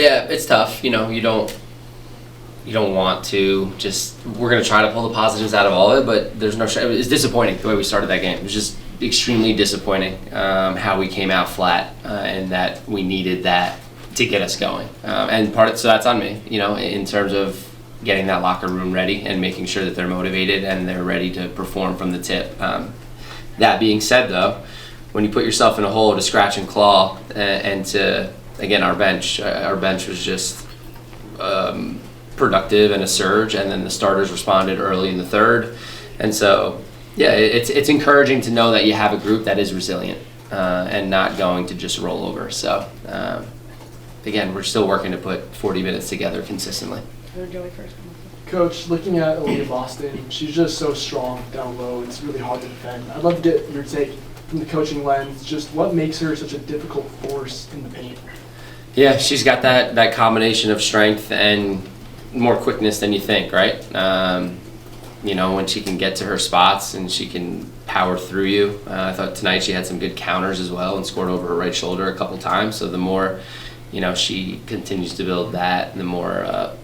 Yeah, it's tough. You don't want to just. We're gonna try to pull the positives out of all of it, but there's no. It's disappointing the way we started that game. It was just extremely disappointing how we came out flat, and that we needed that to get us going. And so that's on me. In terms of getting that locker room ready and making sure that they're motivated and they're ready to perform from the tip. That being said, though, when you put yourself in a hole to scratch and claw, and to again our bench was just productive and a surge, and then the starters responded early in the third, and so yeah, it's encouraging to know that you have a group that is resilient and not going to just roll over. So again, we're still working to put 40 minutes together consistently. Joey first. Coach, looking at Aaliyah Boston, she's just so strong down low. It's really hard to defend. I'd love to get your take from the coaching lens, just what makes her such a difficult force in the paint? Yeah, she's got that combination of strength and more quickness than you think, right? When she can get to her spots and she can power through you. I thought tonight she had some good counters as well and scored over her right shoulder a couple times. So the more, she continues to build that, the more,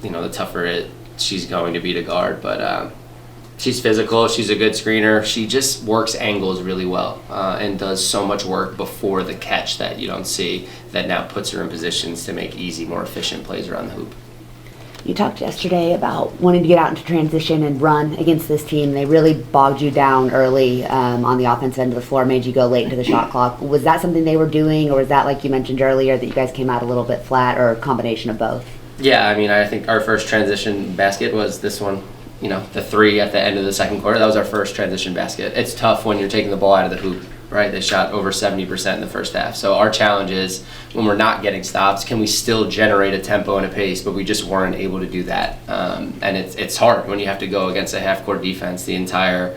the tougher she's going to be to guard. But she's physical. She's a good screener. She just works angles really well and does so much work before the catch that you don't see, that now puts her in positions to make easy, more efficient plays around the hoop. You talked yesterday about wanting to get out into transition and run against this team. They really bogged you down early on the offensive end of the floor, made you go late into the shot clock. Was that something they were doing, or was that, like you mentioned earlier, that you guys came out a little bit flat, or a combination of both? Yeah, I think our first transition basket was this one, the three at the end of the second quarter. That was our first transition basket. It's tough when you're taking the ball out of the hoop, right? They shot over 70% in the first half. So our challenge is, when we're not getting stops, can we still generate a tempo and a pace? But we just weren't able to do that. And it's hard when you have to go against a half-court defense the entire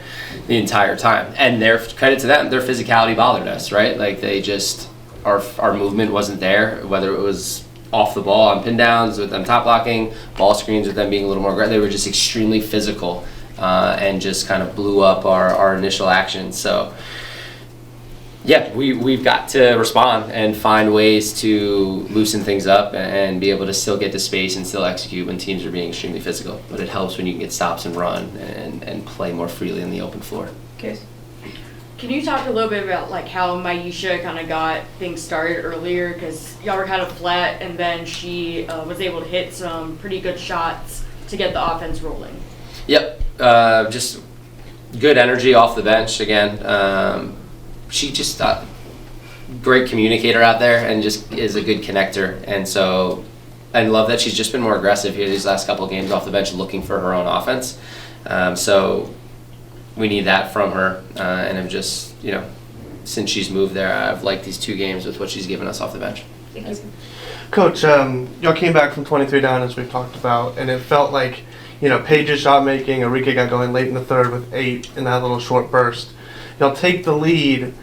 time. And credit to them, their physicality bothered us, right? Like they just, our movement wasn't there, whether it was off the ball on pin downs with them top blocking, ball screens with them being a little more aggressive. They were just extremely physical and just kind of blew up our initial actions. So yeah, we've got to respond and find ways to loosen things up and be able to still get to space and still execute when teams are being extremely physical. But it helps when you can get stops and run and play more freely on the open floor. Okay. Can you talk a little bit about how Maisha kind of got things started earlier? Because y'all were kind of flat, and then she was able to hit some pretty good shots to get the offense rolling. Yep, just good energy off the bench again. She just great communicator out there and just is a good connector. And so I love that she's just been more aggressive here these last couple of games off the bench, looking for her own offense. So we need that from her, and I'm just, since she's moved there, I've liked these 2 games with what she's given us off the bench. Thank you. Coach, y'all came back from 23 down, as we've talked about, and it felt like, Paige's shot making, Enrique got going late in the third with 8 in that little short burst. Y'all take the lead,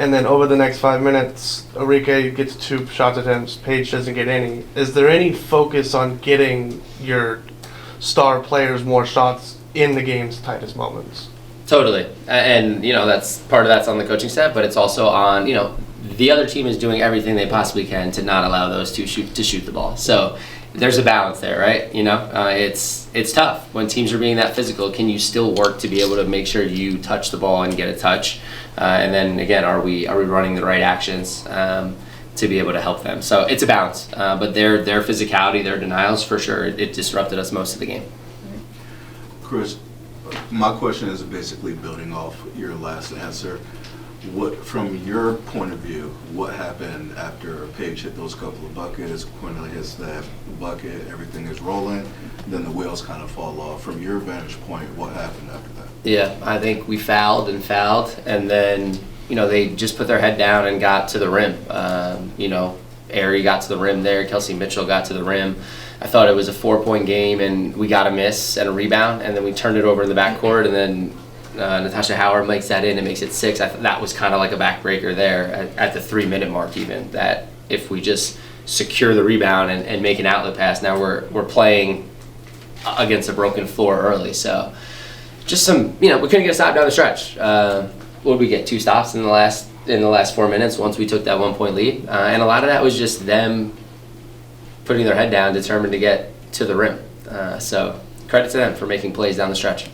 and then over the next 5 minutes, Enrique gets 2 shots attempts, Paige doesn't get any. Is there any focus on getting your star players more shots in the game's tightest moments? Totally, and that's part of that's on the coaching staff, but it's also on the other team is doing everything they possibly can to not allow those two to shoot the ball. So there's a balance there, right? It's tough when teams are being that physical. Can you still work to be able to make sure you touch the ball and get a touch? And then again, are we running the right actions to be able to help them? So it's a balance, but their physicality, their denials, for sure, it disrupted us most of the game. Chris, my question is basically building off your last answer. What, from your point of view, what happened after Paige hit those couple of buckets, Cornelia hits that bucket, everything is rolling, then the wheels kind of fall off. From your vantage point, what happened after that? Yeah, I think we fouled, and then, they just put their head down and got to the rim. Ari got to the rim there, Kelsey Mitchell got to the rim. I thought it was a 4-point game, and we got a miss and a rebound, and then we turned it over in the backcourt, and then Natasha Howard makes that in and makes it 6. I thought that was kind of like a backbreaker there at the 3-minute mark, even, that if we just secure the rebound and make an outlet pass, now we're playing against a broken floor early. So just some, we couldn't get a stop down the stretch. What did we get? 2 stops in the last 4 minutes once we took that 1-point lead, and a lot of that was just them putting their head down, determined to get to the rim. So credit to them for making plays down the stretch.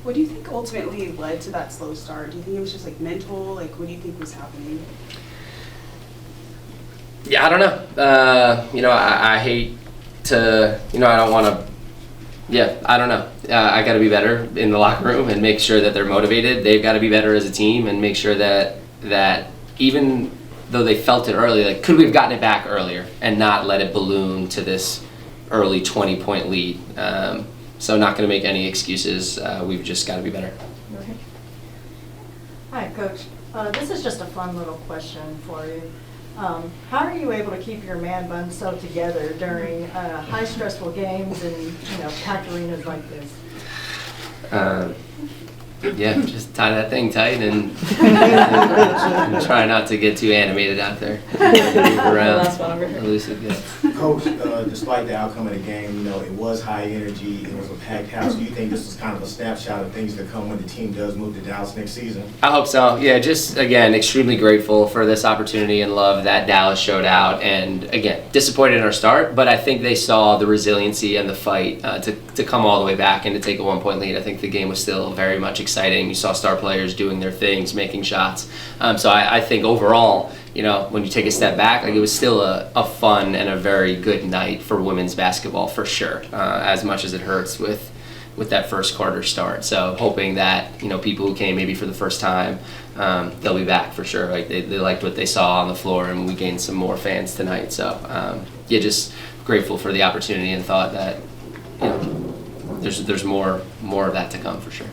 What do you think ultimately led to that slow start? Do you think it was just like mental? Like, what do you think was happening? Yeah, I don't know. I hate to, I don't want to, I don't know. I got to be better in the locker room and make sure that they're motivated. They've got to be better as a team and make sure that even though they felt it early, like, could we have gotten it back earlier and not let it balloon to this early 20-point lead? So not going to make any excuses. We've just got to be better. Hi, Coach. This is just a fun little question for you. How are you able to keep your man bun so together during high stressful games and packed arenas like this? Just tie that thing tight and try not to get too animated out there. Move around. Last one over here. Elusive, yeah. Coach, despite the outcome of the game, it was high energy, it was a packed house. Do you think this is kind of a snapshot of things to come when the team does move to Dallas next season? I hope so. Yeah, just again, extremely grateful for this opportunity and love that Dallas showed out. And again, disappointed in our start, but I think they saw the resiliency and the fight to come all the way back and to take a 1-point lead. I think the game was still very much exciting. You saw star players doing their things, making shots. So I think overall, when you take a step back, like, it was still a fun and a very good night for women's basketball for sure. As much as it hurts with that first quarter start. So hoping that people who came maybe for the first time, they'll be back for sure. Like they liked what they saw on the floor, and we gained some more fans tonight. So just grateful for the opportunity and thought that there's more of that to come for sure.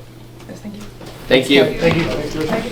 Thank you. Thank you. Thank you. Thanks, Coach.